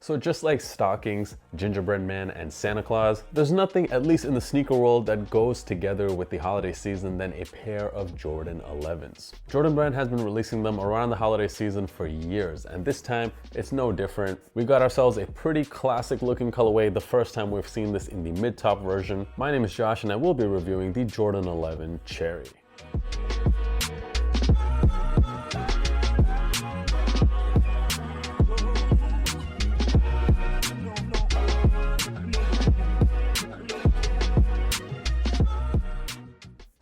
So just like stockings, gingerbread man, and Santa Claus, there's nothing, at least in the sneaker world, that goes together with the holiday season than a pair of Jordan 11s. Jordan Brand has been releasing them around the holiday season for years, and this time it's no different. We got ourselves a pretty classic looking colorway the first time we've seen this in the mid-top version. My name is Josh and I will be reviewing the Jordan 11 Cherry.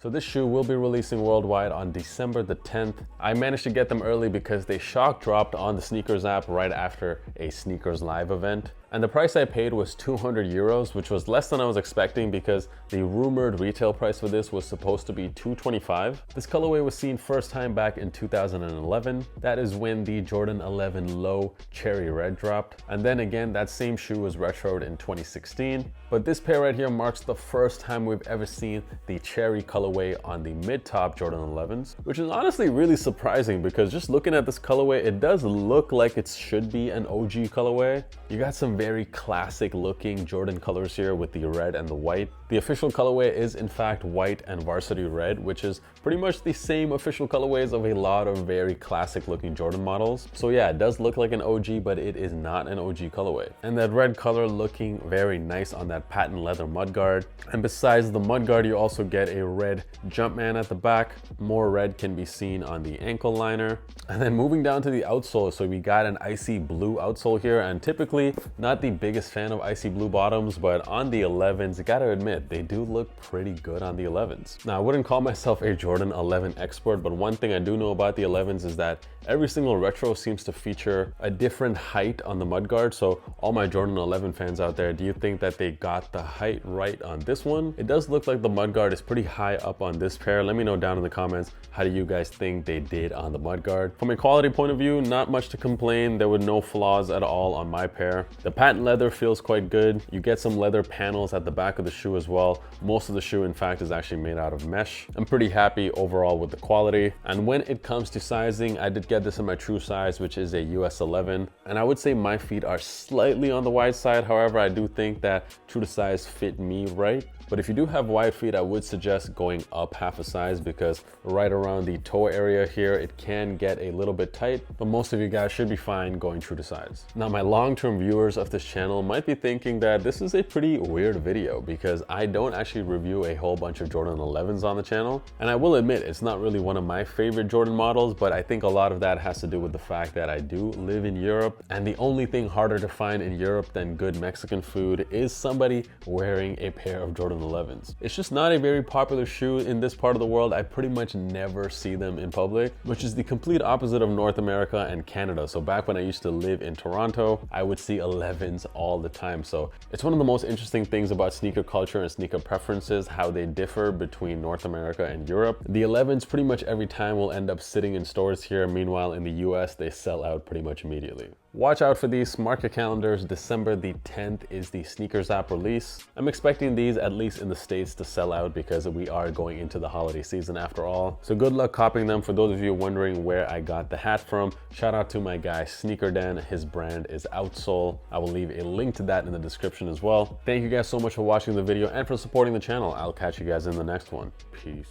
So this shoe will be releasing worldwide on December the 10th. I managed to get them early because they shock dropped on the Sneakers app right after a Sneakers Live event. And the price I paid was 200 euros, which was less than I was expecting because the rumored retail price for this was supposed to be 225. This colorway was seen first time back in 2011. That is when the Jordan 11 Low Cherry Red dropped. And then again, that same shoe was retroed in 2016. But this pair right here marks the first time we've ever seen the cherry colorway on the mid-top Jordan 11s, which is honestly really surprising because just looking at this colorway, it does look like it should be an OG colorway. You got some very classic looking Jordan colors here with the red and the white. The official colorway is in fact white and Varsity Red, which is pretty much the same official colorways of a lot of very classic looking Jordan models. So yeah, it does look like an OG, but it is not an OG colorway. And that red color looking very nice on that patent leather mudguard. And besides the mudguard, you also get a red Jumpman at the back. More red can be seen on the ankle liner. And then moving down to the outsole, so we got an icy blue outsole here, and typically not the biggest fan of icy blue bottoms, but on the 11s, I gotta admit, they do look pretty good on the 11s. Now, I wouldn't call myself a Jordan 11 expert, but one thing I do know about the 11s is that every single retro seems to feature a different height on the mudguard. So all my Jordan 11 fans out there, do you think that they got the height right on this one? It does look like the mudguard is pretty high up on this pair. Let me know down in the comments, how do you guys think they did on the mudguard? From a quality point of view, not much to complain. There were no flaws at all on my pair. The patent leather feels quite good. You get some leather panels at the back of the shoe as well. Most of the shoe, in fact, is actually made out of mesh. I'm pretty happy overall with the quality. And when it comes to sizing, I did get this in my true size, which is a US 11. And I would say my feet are slightly on the wide side. However, I do think that true to size fit me right. But if you do have wide feet, I would suggest going up half a size because right around the toe area here, it can get a little bit tight, but most of you guys should be fine going true to size. Now, my long-term viewers of this channel might be thinking that this is a pretty weird video because I don't actually review a whole bunch of Jordan 11s on the channel. And I will admit, it's not really one of my favorite Jordan models, but I think a lot of that has to do with the fact that I do live in Europe. And the only thing harder to find in Europe than good Mexican food is somebody wearing a pair of Jordan 11s. It's just not a very popular shoe in this part of the world. I pretty much never see them in public, which is the complete opposite of North America and Canada. So back when I used to live in Toronto, I would see 11s all the time. So it's one of the most interesting things about sneaker culture and sneaker preferences, how they differ between North America and Europe. The 11s pretty much every time will end up sitting in stores here. Meanwhile, in the US, they sell out pretty much immediately. Watch out for these, mark your calendars. December the 10th is the Sneakers app release. I'm expecting these, at least in the States, to sell out because we are going into the holiday season after all. So good luck copying them. For those of you wondering where I got the hat from, shout out to my guy Sneaker Dan. His brand is Outsole. I will leave a link to that in the description as well. Thank you guys so much for watching the video and for supporting the channel. I'll catch you guys in the next one. Peace.